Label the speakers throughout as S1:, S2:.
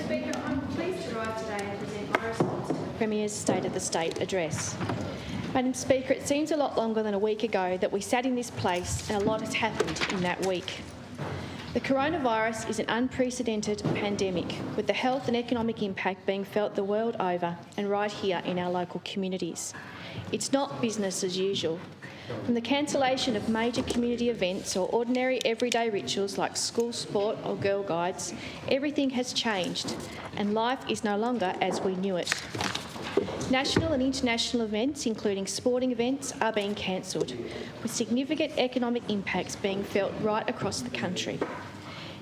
S1: Speaker, I'm pleased to rise today and present my response to the Premier's State of the State address. Madam Speaker, it seems a lot longer than a week ago that we sat in this place and a lot has happened in that week. The coronavirus is an unprecedented pandemic, with the health and economic impact being felt the world over and right here in our local communities. It's not business as usual. From the cancellation of major community events or ordinary everyday rituals like school sport or Girl Guides, everything has changed and life is no longer as we knew it. National and international events, including sporting events, are being cancelled, with significant economic impacts being felt right across the country.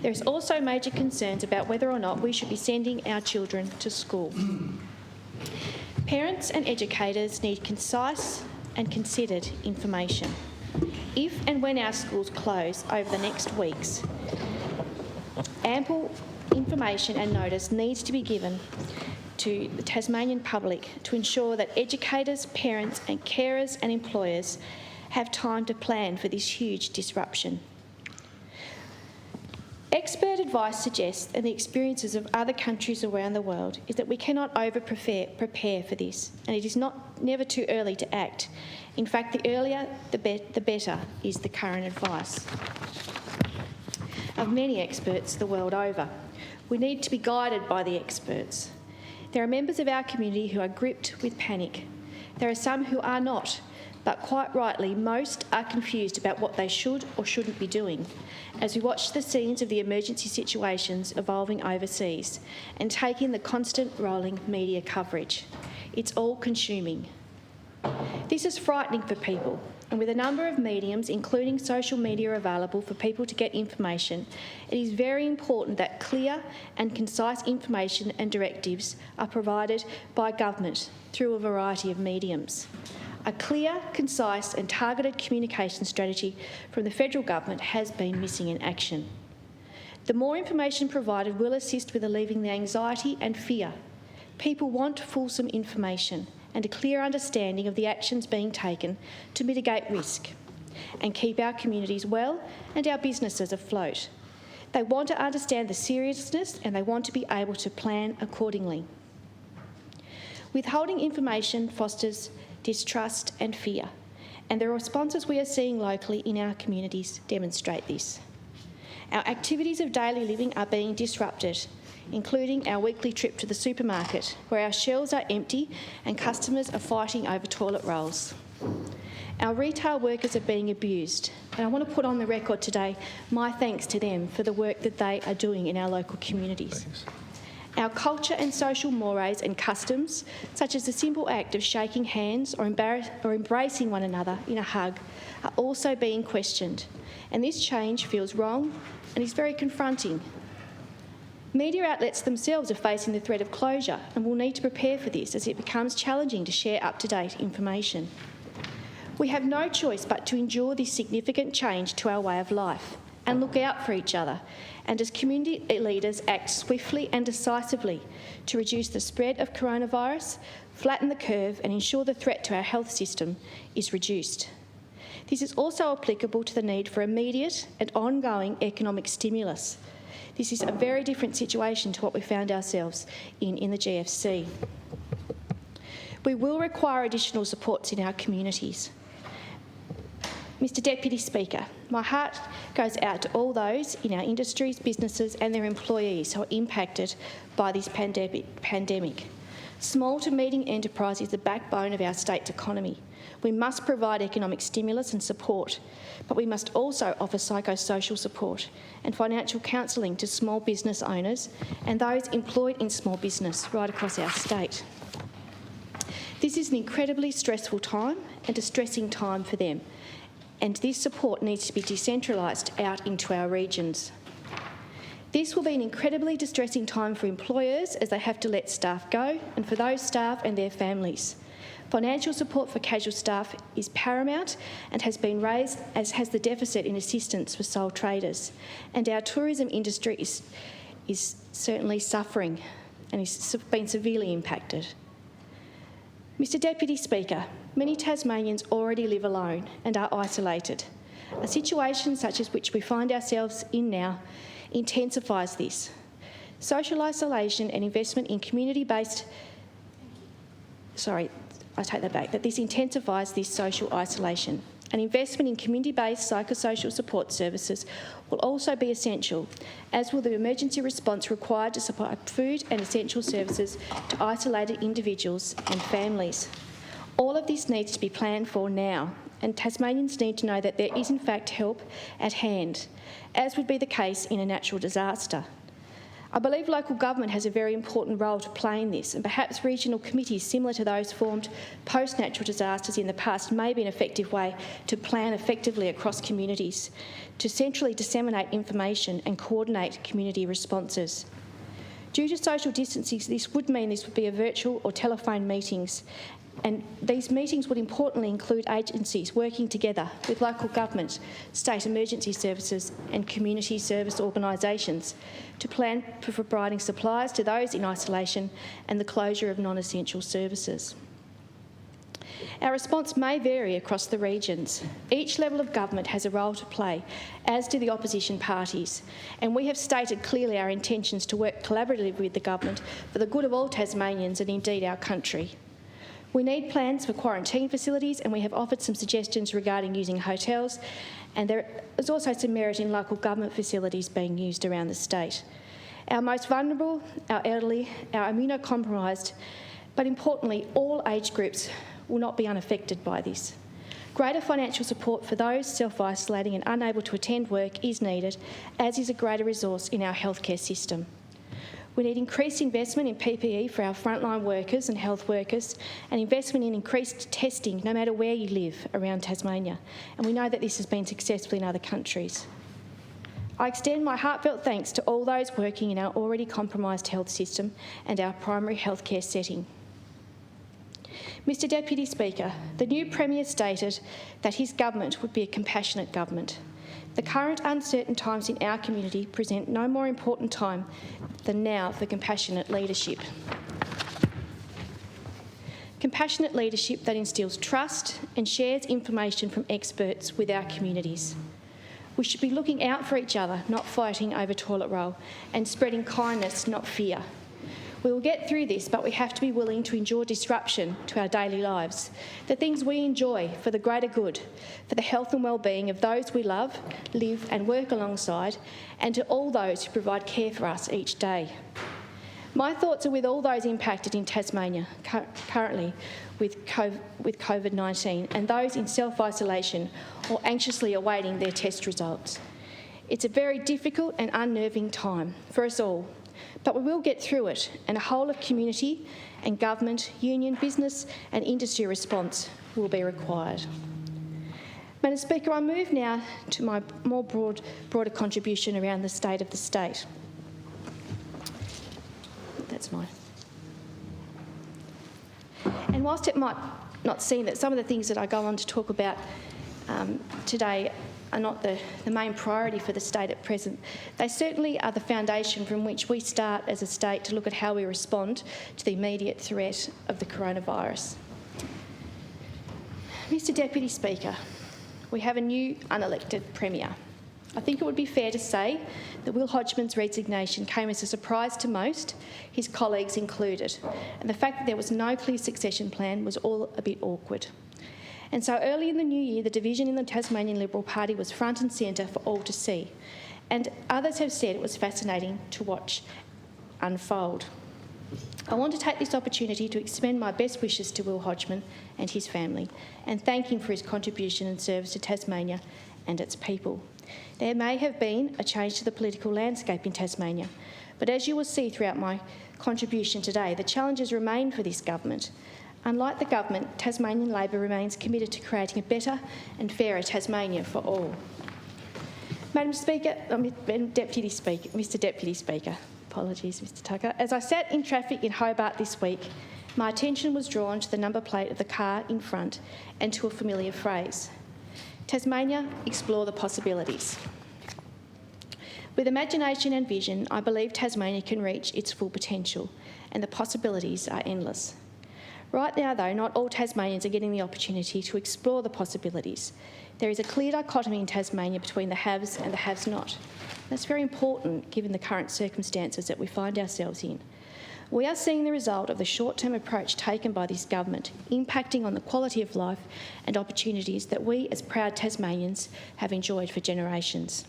S1: There is also major concerns about whether or not we should be sending our children to school. Parents and educators need concise and considered information. If and when our schools close over the next weeks, ample information and notice needs to be given to the Tasmanian public to ensure that educators, parents and carers and employers have time to plan for this huge disruption. Expert advice suggests, and the experiences of other countries around the world, is that we cannot prepare for this, and it is never too early to act. In fact, the earlier the better is the current advice of many experts the world over. We need to be guided by the experts. There are members of our community who are gripped with panic. There are some who are not, but quite rightly, most are confused about what they should or shouldn't be doing as we watch the scenes of the emergency situations evolving overseas and take in the constant rolling media coverage. It's all-consuming. This is frightening for people, and with a number of mediums, including social media, available for people to get information, it is very important that clear and concise information and directives are provided by government through a variety of mediums. A clear, concise and targeted communication strategy from the federal government has been missing in action. The more information provided will assist with alleviating the anxiety and fear. People want fulsome information and a clear understanding of the actions being taken to mitigate risk and keep our communities well and our businesses afloat. They want to understand the seriousness and they want to be able to plan accordingly. Withholding information fosters distrust and fear, and the responses we are seeing locally in our communities demonstrate this. Our activities of daily living are being disrupted, including our weekly trip to the supermarket, where our shelves are empty and customers are fighting over toilet rolls. Our retail workers are being abused, and I want to put on the record today my thanks to them for the work that they are doing in our local communities. Thanks. Our culture and social mores and customs, such as the simple act of shaking hands or embracing one another in a hug, are also being questioned, and this change feels wrong and is very confronting. Media outlets themselves are facing the threat of closure and will need to prepare for this as it becomes challenging to share up-to-date information. We have no choice but to endure this significant change to our way of life and look out for each other, and as community leaders act swiftly and decisively to reduce the spread of coronavirus, flatten the curve and ensure the threat to our health system is reduced. This is also applicable to the need for immediate and ongoing economic stimulus. This is a very different situation to what we found ourselves in the GFC. We will require additional supports in our communities. Mr Deputy Speaker, my heart goes out to all those in our industries, businesses and their employees who are impacted by this pandemic. Small to medium enterprise is the backbone of our state's economy. We must provide economic stimulus and support, but we must also offer psychosocial support and financial counselling to small business owners and those employed in small business right across our state. This is an incredibly stressful time and distressing time for them, and this support needs to be decentralised out into our regions. This will be an incredibly distressing time for employers as they have to let staff go, and for those staff and their families. Financial support for casual staff is paramount and has been raised, as has the deficit in assistance for sole traders. And our tourism industry is certainly suffering and has been severely impacted. Mr Deputy Speaker, many Tasmanians already live alone and are isolated. A situation such as which we find ourselves in now intensifies this. Social isolation and investment in community-based... Sorry, I take that back, that this intensifies this social isolation. An investment in community-based psychosocial support services will also be essential, as will the emergency response required to supply food and essential services to isolated individuals and families. All of this needs to be planned for now, and Tasmanians need to know that there is in fact help at hand, as would be the case in a natural disaster. I believe local government has a very important role to play in this, and perhaps regional committees similar to those formed post-natural disasters in the past may be an effective way to plan effectively across communities, to centrally disseminate information and coordinate community responses. Due to social distancing, this would mean this would be a virtual or telephone meetings, and these meetings would importantly include agencies working together with local government, state emergency services and community service organisations to plan for providing supplies to those in isolation and the closure of non-essential services. Our response may vary across the regions. Each level of government has a role to play, as do the opposition parties, and we have stated clearly our intentions to work collaboratively with the government for the good of all Tasmanians and indeed our country. We need plans for quarantine facilities, and we have offered some suggestions regarding using hotels, and there is also some merit in local government facilities being used around the state. Our most vulnerable, our elderly, our immunocompromised, but importantly, all age groups will not be unaffected by this. Greater financial support for those self-isolating and unable to attend work is needed, as is a greater resource in our healthcare system. We need increased investment in PPE for our frontline workers and health workers, and investment in increased testing no matter where you live around Tasmania, and we know that this has been successful in other countries. I extend my heartfelt thanks to all those working in our already compromised health system and our primary healthcare setting. Mr Deputy Speaker, the new Premier stated that his government would be a compassionate government. The current uncertain times in our community present no more important time than now for compassionate leadership. Compassionate leadership that instills trust and shares information from experts with our communities. We should be looking out for each other, not fighting over toilet roll, and spreading kindness, not fear. We will get through this, but we have to be willing to endure disruption to our daily lives, the things we enjoy for the greater good, for the health and well-being of those we love, live and work alongside, and to all those who provide care for us each day. My thoughts are with all those impacted in Tasmania currently with COVID-19 and those in self-isolation or anxiously awaiting their test results. It's a very difficult and unnerving time for us all, but we will get through it, and a whole of community and government, union, business and industry response will be required. Madam Speaker, I move now to my more broader contribution around the state of the state. That's mine. And whilst it might not seem that some of the things that I go on to talk about today are not the main priority for the state at present, they certainly are the foundation from which we start as a state to look at how we respond to the immediate threat of the coronavirus. Mr Deputy Speaker, we have a new unelected Premier. I think it would be fair to say that Will Hodgman's resignation came as a surprise to most, his colleagues included, and the fact that there was no clear succession plan was all a bit awkward. And so early in the new year, the division in the Tasmanian Liberal Party was front and centre for all to see. And others have said it was fascinating to watch unfold. I want to take this opportunity to extend my best wishes to Will Hodgman and his family and thank him for his contribution and service to Tasmania and its people. There may have been a change to the political landscape in Tasmania, but as you will see throughout my contribution today, the challenges remain for this government. Unlike the government, Tasmanian Labor remains committed to creating a better and fairer Tasmania for all. Mr Deputy Speaker, apologies, Mr Tucker. As I sat in traffic in Hobart this week, my attention was drawn to the number plate of the car in front and to a familiar phrase: Tasmania, explore the possibilities. With imagination and vision, I believe Tasmania can reach its full potential, and the possibilities are endless. Right now, though, not all Tasmanians are getting the opportunity to explore the possibilities. There is a clear dichotomy in Tasmania between the haves and the haves not. That's very important given the current circumstances that we find ourselves in. We are seeing the result of the short-term approach taken by this government, impacting on the quality of life and opportunities that we as proud Tasmanians have enjoyed for generations.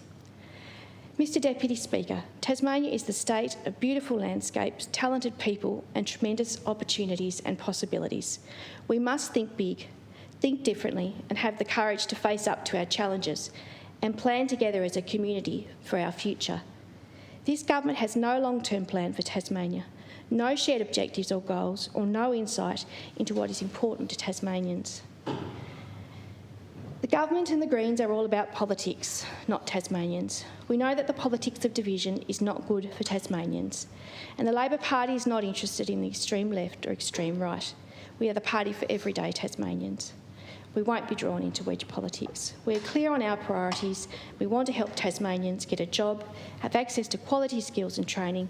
S1: Mr Deputy Speaker, Tasmania is the state of beautiful landscapes, talented people and tremendous opportunities and possibilities. We must think big, think differently and have the courage to face up to our challenges and plan together as a community for our future. This government has no long-term plan for Tasmania, no shared objectives or goals, or no insight into what is important to Tasmanians. The government and the Greens are all about politics, not Tasmanians. We know that the politics of division is not good for Tasmanians, and the Labor Party is not interested in the extreme left or extreme right. We are the party for everyday Tasmanians. We won't be drawn into wedge politics. We're clear on our priorities. We want to help Tasmanians get a job, have access to quality skills and training,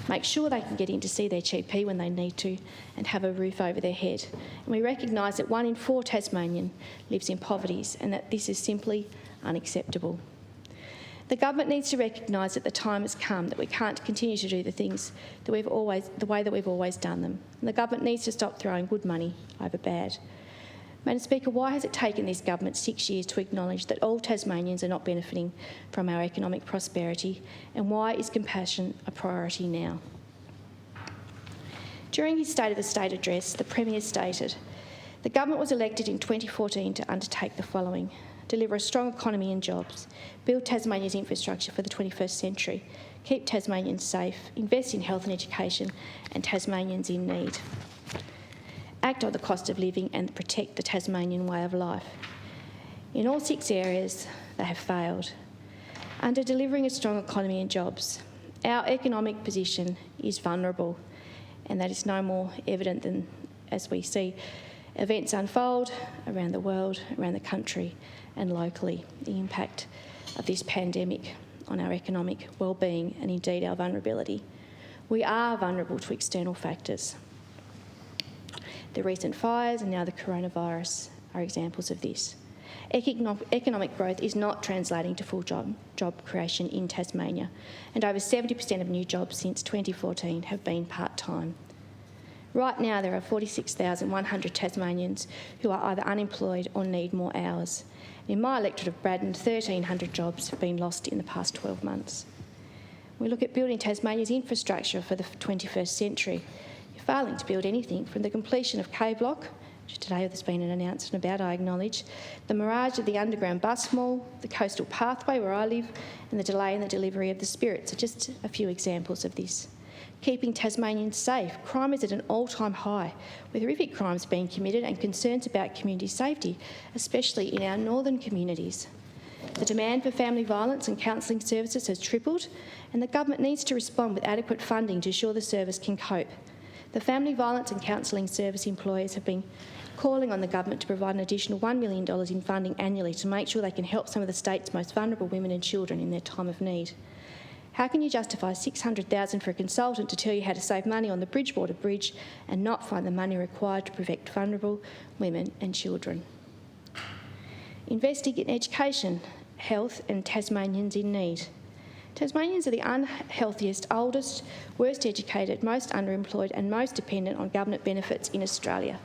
S1: make sure they can get in to see their GP when they need to, and have a roof over their head. And we recognise that 1 in 4 Tasmanian lives in poverty and that this is simply unacceptable. The government needs to recognise that the time has come that we can't continue to do the things that the way that we've always done them. And the government needs to stop throwing good money over bad. Madam Speaker, why has it taken this government 6 years to acknowledge that all Tasmanians are not benefiting from our economic prosperity, and why is compassion a priority now? During his State of the State address, the Premier stated, "The government was elected in 2014 to undertake the following: deliver a strong economy and jobs, build Tasmania's infrastructure for the 21st century, keep Tasmanians safe, invest in health and education and Tasmanians in need, act on the cost of living and protect the Tasmanian way of life." In all 6 areas, they have failed. Under delivering a strong economy and jobs, our economic position is vulnerable, and that is no more evident than as we see events unfold around the world, around the country and locally, the impact of this pandemic on our economic well-being and indeed our vulnerability. We are vulnerable to external factors. The recent fires and now the coronavirus are examples of this. Economic growth is not translating to full job creation in Tasmania, and over 70% of new jobs since 2014 have been part-time. Right now there are 46,100 Tasmanians who are either unemployed or need more hours. In my electorate of Braddon, 1,300 jobs have been lost in the past 12 months. We look at building Tasmania's infrastructure for the 21st century. You're failing to build anything from the completion of K Block, which today there's been an announcement about, I acknowledge, the mirage of the underground bus mall, the coastal pathway where I live, and the delay in the delivery of the Spirits are just a few examples of this. Keeping Tasmanians safe. Crime is at an all-time high, with horrific crimes being committed and concerns about community safety, especially in our northern communities. The demand for family violence and counselling services has tripled, and the government needs to respond with adequate funding to ensure the service can cope. The family violence and counselling service employers have been calling on the government to provide an additional $1 million in funding annually to make sure they can help some of the state's most vulnerable women and children in their time of need. How can you justify $600,000 for a consultant to tell you how to save money on the Bridgewater Bridge and not find the money required to protect vulnerable women and children? Investing in education, health and Tasmanians in need. Tasmanians are the unhealthiest, oldest, worst educated, most underemployed and most dependent on government benefits in Australia.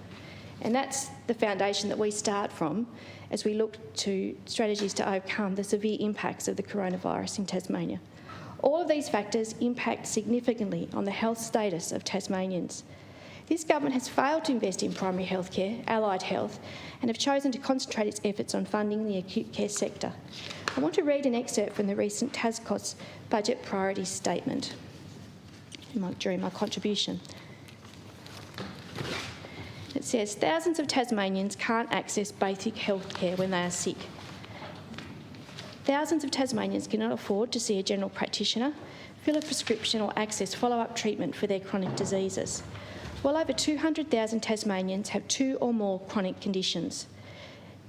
S1: And that's the foundation that we start from as we look to strategies to overcome the severe impacts of the coronavirus in Tasmania. All of these factors impact significantly on the health status of Tasmanians. This government has failed to invest in primary health care, allied health, and have chosen to concentrate its efforts on funding the acute care sector. I want to read an excerpt from the recent TASCOS budget priorities statement during my contribution. It says, thousands of Tasmanians can't access basic health care when they are sick. Thousands of Tasmanians cannot afford to see a general practitioner, fill a prescription or access follow-up treatment for their chronic diseases. Well over 200,000 Tasmanians have 2 or more chronic conditions.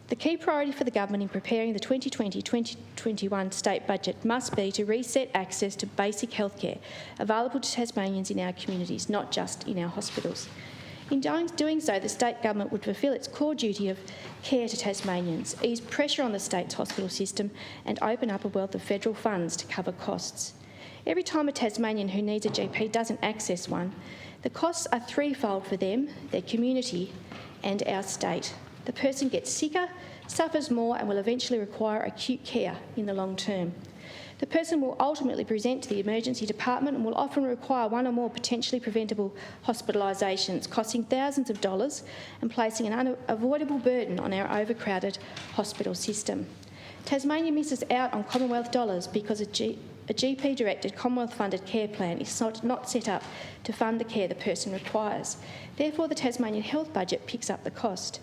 S1: The key priority for the government in preparing the 2020-2021 state budget must be to reset access to basic health care available to Tasmanians in our communities, not just in our hospitals. In doing so, the state government would fulfil its core duty of care to Tasmanians, ease pressure on the state's hospital system and open up a wealth of federal funds to cover costs. Every time a Tasmanian who needs a GP doesn't access one, the costs are threefold for them, their community and our state. The person gets sicker, suffers more and will eventually require acute care in the long term. The person will ultimately present to the emergency department and will often require one or more potentially preventable hospitalisations, costing thousands of dollars and placing an unavoidable burden on our overcrowded hospital system. Tasmania misses out on Commonwealth dollars because a GP-directed Commonwealth-funded care plan is not set up to fund the care the person requires. Therefore, the Tasmanian health budget picks up the cost.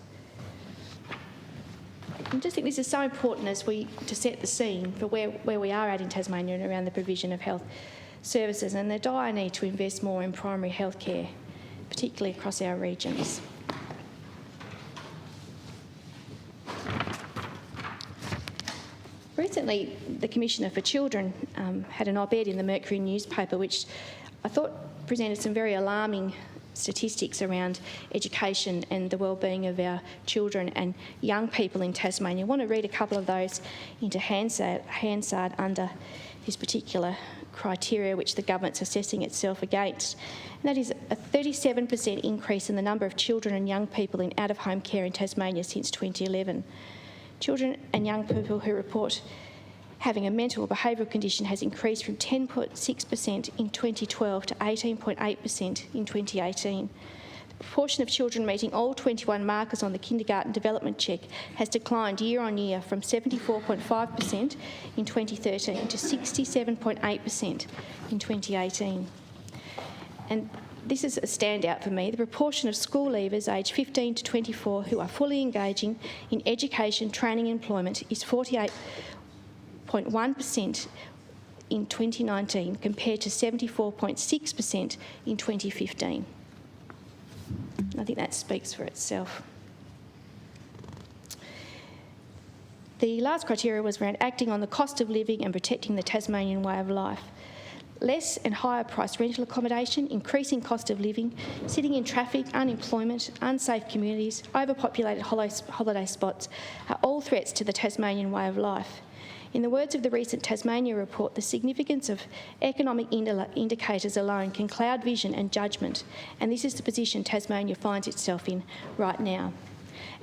S1: I just think this is so important to set the scene for where we are at in Tasmania and around the provision of health services and the dire need to invest more in primary health care, particularly across our regions. Recently, the Commissioner for Children had an op-ed in the Mercury newspaper which I thought presented some very alarming statistics around education and the wellbeing of our children and young people in Tasmania. I want to read a couple of those into Hansard under this particular criteria which the government's assessing itself against. And that is a 37% increase in the number of children and young people in out-of-home care in Tasmania since 2011. Children and young people who report having a mental or behavioural condition has increased from 10.6% in 2012 to 18.8% in 2018. The proportion of children meeting all 21 markers on the kindergarten development check has declined year on year from 74.5% in 2013 to 67.8% in 2018. And this is a standout for me. The proportion of school leavers aged 15 to 24 who are fully engaging in education, training and employment is 48.1% in 2019 compared to 74.6% in 2015. I think that speaks for itself. The last criteria was around acting on the cost of living and protecting the Tasmanian way of life. Less and higher priced rental accommodation, increasing cost of living, sitting in traffic, unemployment, unsafe communities, overpopulated holiday spots are all threats to the Tasmanian way of life. In the words of the recent Tasmania report, the significance of economic indicators alone can cloud vision and judgment, and this is the position Tasmania finds itself in right now.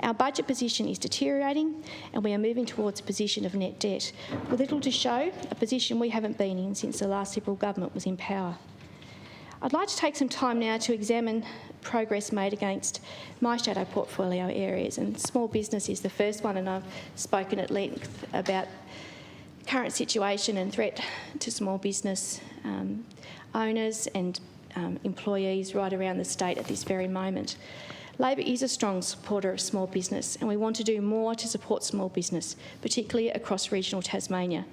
S1: Our budget position is deteriorating and we are moving towards a position of net debt, with little to show, a position we haven't been in since the last Liberal government was in power. I'd like to take some time now to examine progress made against my shadow portfolio areas, and small business is the first one, and I've spoken at length about the current situation and threat to small business owners and employees right around the state at this very moment. Labor is a strong supporter of small business and we want to do more to support small business, particularly across regional Tasmania.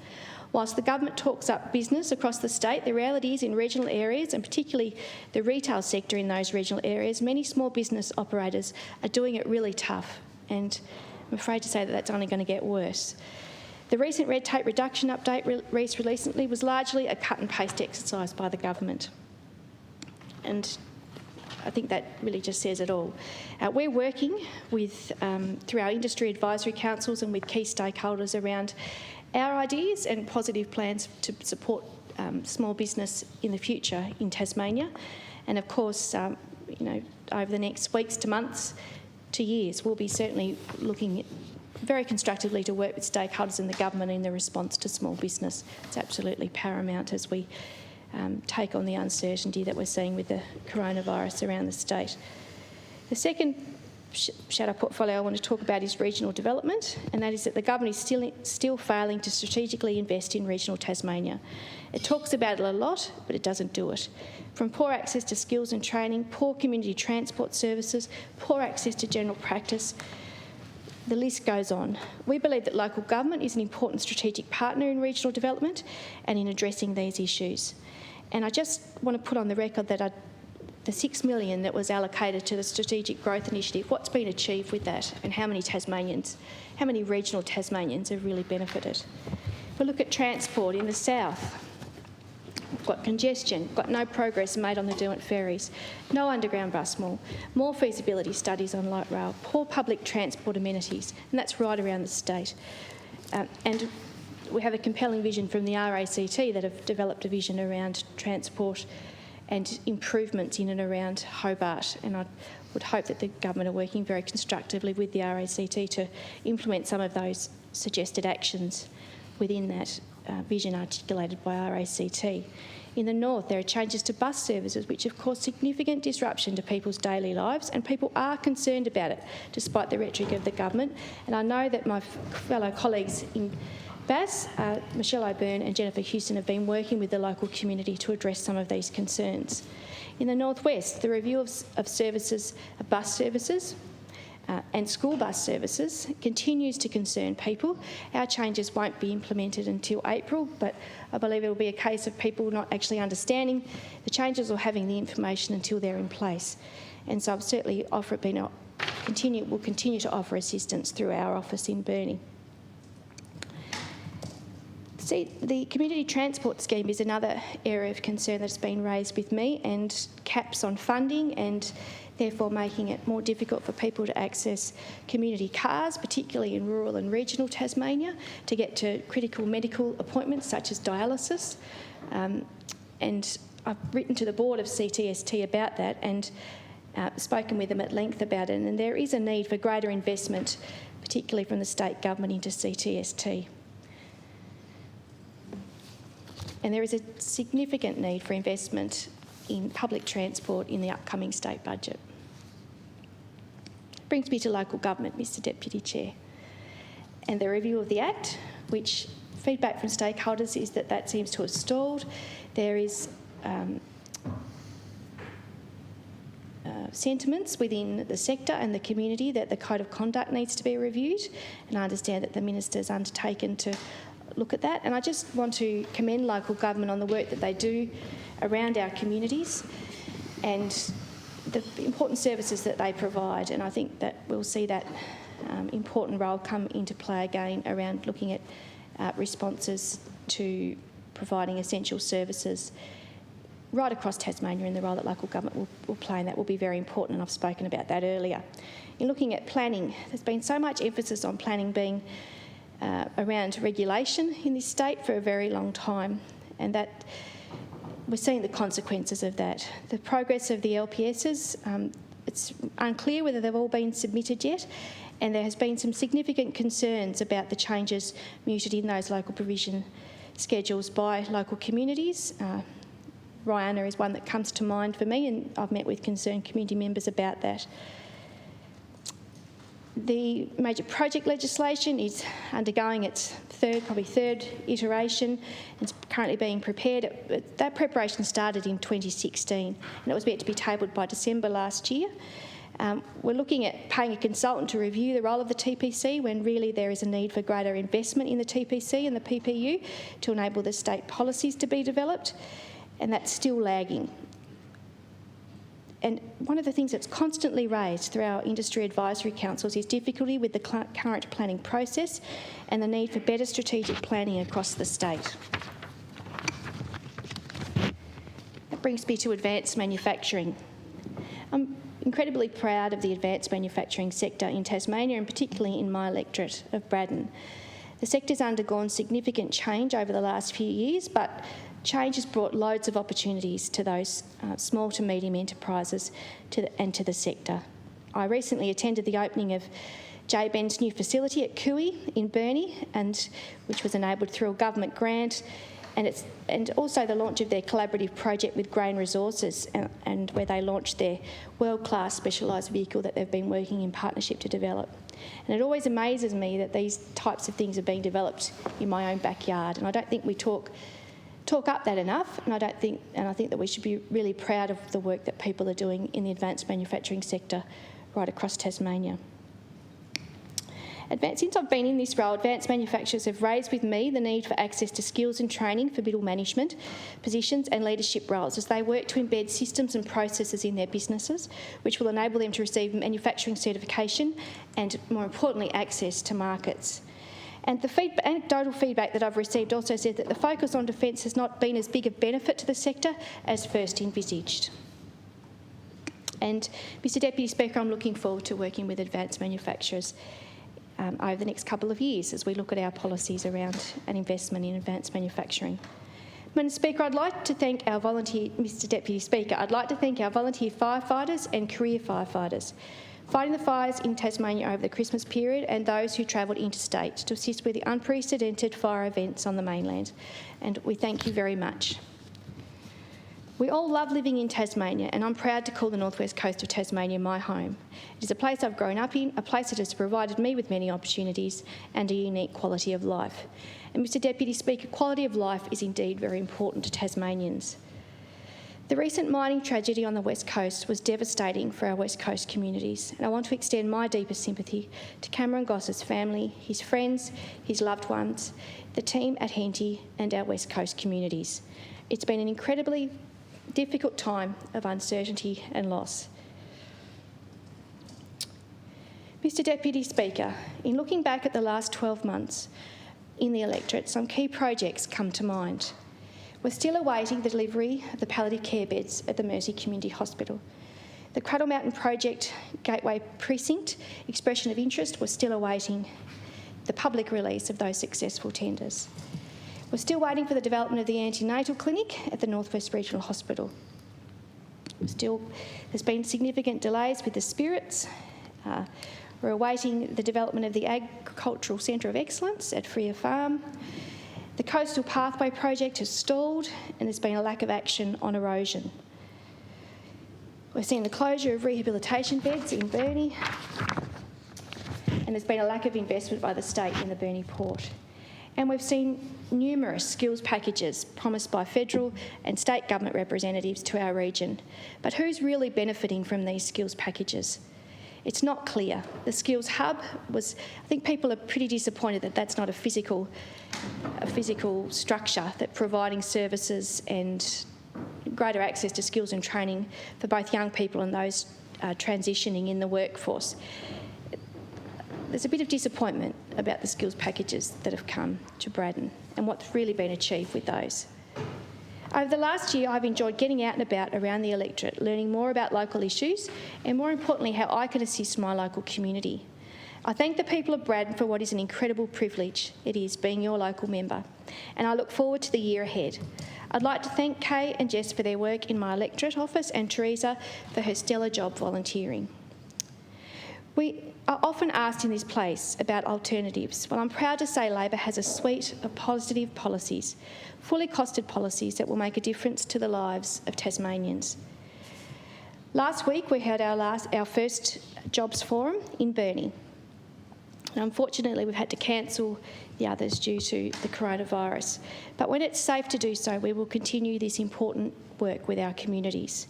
S1: Whilst the government talks up business across the state, the reality is in regional areas, and particularly the retail sector in those regional areas, many small business operators are doing it really tough, and I'm afraid to say that that's only going to get worse. The recent red tape reduction update released recently was largely a cut and paste exercise by the government, and I think that really just says it all. We're working with, through our industry advisory councils and with key stakeholders around our ideas and positive plans to support small business in the future in Tasmania. And of course, over the next weeks to months to years, we'll be certainly looking very constructively to work with stakeholders in the government in the response to small business. It's absolutely paramount as we take on the uncertainty that we're seeing with the coronavirus around the state. The second shadow portfolio I want to talk about is regional development, and that is that the government is still failing to strategically invest in regional Tasmania. It talks about it a lot, but it doesn't do it. From poor access to skills and training, poor community transport services, poor access to general practice, the list goes on. We believe that local government is an important strategic partner in regional development and in addressing these issues. And I just want to put on the record that the $6 million that was allocated to the Strategic Growth Initiative, what's been achieved with that, and how many regional Tasmanians have really benefited. If we look at transport in the south, we've got congestion, we've got no progress made on the Derwent ferries, no underground bus mall, more feasibility studies on light rail, poor public transport amenities, and that's right around the state. And we have a compelling vision from the RACT that have developed a vision around transport and improvements in and around Hobart, and I would hope that the government are working very constructively with the RACT to implement some of those suggested actions within that vision articulated by RACT. In the north, there are changes to bus services which have caused significant disruption to people's daily lives, and people are concerned about it, despite the rhetoric of the government. And I know that my fellow colleagues in BAS, Michelle O'Byrne and Jennifer Houston, have been working with the local community to address some of these concerns. In the northwest, the review of services, of bus services and school bus services continues to concern people. Our changes won't be implemented until April, but I believe it will be a case of people not actually understanding the changes or having the information until they're in place. And so I've certainly will continue to offer assistance through our office in Burnie. See, the community transport scheme is another area of concern that's been raised with me, and caps on funding and therefore making it more difficult for people to access community cars, particularly in rural and regional Tasmania, to get to critical medical appointments such as dialysis. And I've written to the board of CTST about that and spoken with them at length about it, and there is a need for greater investment, particularly from the state government, into CTST. And there is a significant need for investment in public transport in the upcoming state budget. Brings me to local government, Mr Deputy Chair. And the review of the Act, which feedback from stakeholders is that seems to have stalled. There is sentiments within the sector and the community that the Code of Conduct needs to be reviewed, and I understand that the Minister's undertaken to look at that. And I just want to commend local government on the work that they do around our communities and the important services that they provide, and I think that we'll see that important role come into play again around looking at responses to providing essential services right across Tasmania, and the role that local government will play in that will be very important, and I've spoken about that earlier. In looking at planning, there's been so much emphasis on planning being around regulation in this state for a very long time, and that we're seeing the consequences of that. The progress of the LPSs, it's unclear whether they've all been submitted yet, and there has been some significant concerns about the changes mooted in those local provision schedules by local communities. Rihanna is one that comes to mind for me, and I've met with concerned community members about that. The major project legislation is undergoing its third iteration. It's currently being prepared. That preparation started in 2016 and it was meant to be tabled by December last year. We're looking at paying a consultant to review the role of the TPC when really there is a need for greater investment in the TPC and the PPU to enable the state policies to be developed, and that's still lagging. And one of the things that's constantly raised through our industry advisory councils is difficulty with the current planning process and the need for better strategic planning across the state. That brings me to advanced manufacturing. I'm incredibly proud of the advanced manufacturing sector in Tasmania, and particularly in my electorate of Braddon. The sector's undergone significant change over the last few years, but change has brought loads of opportunities to those small to medium enterprises and to the sector. I recently attended the opening of JBEN's new facility at Gutwein in Burnie, which was enabled through a government grant, and also the launch of their collaborative project with Grain Resources, and where they launched their world-class specialised vehicle that they've been working in partnership to develop. And it always amazes me that these types of things are being developed in my own backyard, and I don't think we talk up that enough, and I think that we should be really proud of the work that people are doing in the advanced manufacturing sector right across Tasmania. Since I've been in this role, advanced manufacturers have raised with me the need for access to skills and training for middle management positions and leadership roles as they work to embed systems and processes in their businesses, which will enable them to receive manufacturing certification and, more importantly, access to markets. And the anecdotal feedback that I've received also said that the focus on defence has not been as big a benefit to the sector as first envisaged. And Mr Deputy Speaker, I'm looking forward to working with advanced manufacturers over the next couple of years as we look at our policies around an investment in advanced manufacturing. Mr Speaker, I'd like to thank our volunteer firefighters and career firefighters fighting the fires in Tasmania over the Christmas period, and those who travelled interstate to assist with the unprecedented fire events on the mainland. And we thank you very much. We all love living in Tasmania, and I'm proud to call the northwest coast of Tasmania my home. It is a place I've grown up in, a place that has provided me with many opportunities and a unique quality of life. And Mr Deputy Speaker, quality of life is indeed very important to Tasmanians. The recent mining tragedy on the West Coast was devastating for our West Coast communities, and I want to extend my deepest sympathy to Cameron Goss's family, his friends, his loved ones, the team at Henty and our West Coast communities. It's been an incredibly difficult time of uncertainty and loss. Mr Deputy Speaker, in looking back at the last 12 months in the electorate, some key projects come to mind. We're still awaiting the delivery of the palliative care beds at the Mersey Community Hospital. The Cradle Mountain Project Gateway Precinct expression of interest was still awaiting the public release of those successful tenders. We're still waiting for the development of the antenatal clinic at the North West Regional Hospital. There's been significant delays with the spirits. We're awaiting the development of the Agricultural Centre of Excellence at Freer Farm. The Coastal Pathway project has stalled, and there's been a lack of action on erosion. We're seeing the closure of rehabilitation beds in Burnie, and there's been a lack of investment by the state in the Burnie port. And we've seen numerous skills packages promised by federal and state government representatives to our region. But who's really benefiting from these skills packages? It's not clear. The Skills Hub was, I think people are pretty disappointed that that's not a physical structure that providing services and greater access to skills and training for both young people and those transitioning in the workforce. There's a bit of disappointment about the skills packages that have come to Braddon and what's really been achieved with those. Over the last year, I've enjoyed getting out and about around the electorate, learning more about local issues and, more importantly, how I can assist my local community. I thank the people of Braddon for what is an incredible privilege it is being your local member, and I look forward to the year ahead. I'd like to thank Kay and Jess for their work in my electorate office and Teresa for her stellar job volunteering. We are often asked in this place about alternatives. Well, I'm proud to say Labor has a suite of positive policies, fully costed policies that will make a difference to the lives of Tasmanians. Last week we had our first jobs forum in Burnie. And unfortunately we've had to cancel the others due to the coronavirus. But when it's safe to do so, we will continue this important work with our communities.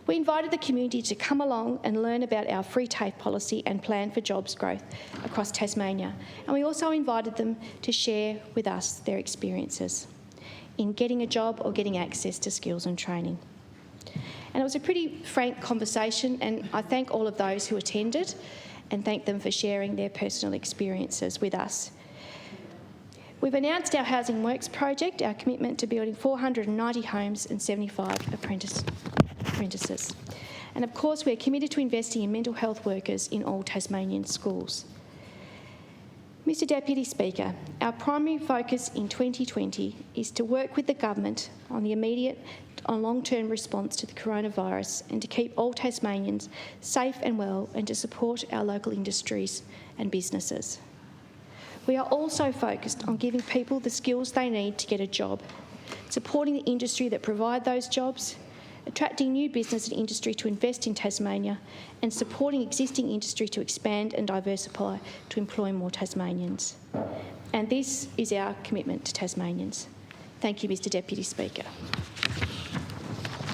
S1: We invited the community to come along and learn about our free TAFE policy and plan for jobs growth across Tasmania. And we also invited them to share with us their experiences in getting a job or getting access to skills and training. And it was a pretty frank conversation, and I thank all of those who attended and thank them for sharing their personal experiences with us. We've announced our Housing Works project, our commitment to building 490 homes and 75 apprentices. And of course, we're committed to investing in mental health workers in all Tasmanian schools. Mr Deputy Speaker, our primary focus in 2020 is to work with the government on the immediate and long-term response to the coronavirus and to keep all Tasmanians safe and well, and to support our local industries and businesses. We are also focused on giving people the skills they need to get a job, supporting the industry that provide those jobs, attracting new business and industry to invest in Tasmania, and supporting existing industry to expand and diversify to employ more Tasmanians. And this is our commitment to Tasmanians. Thank you, Mr Deputy Speaker.